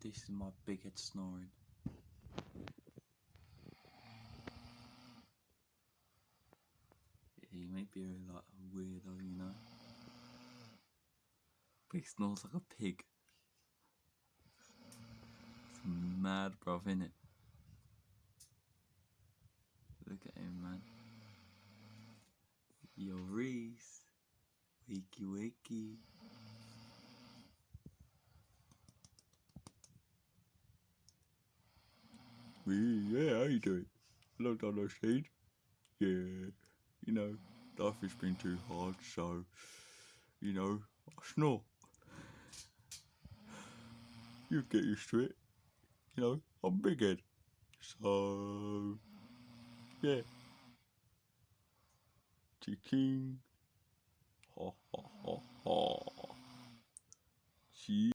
This is my big head snoring. He may be like a weirdo, you know, but he snores like a pig. It's mad, bruv, innit? Look at him, man. Yo, Reese. Wakey, wakey. Yeah, how you doing? Long time no see. Yeah, you know, life has been too hard, so, you know, I snore. You get used to it. You know, I'm big head. So, yeah. Chicken. Ha ha ha ha. See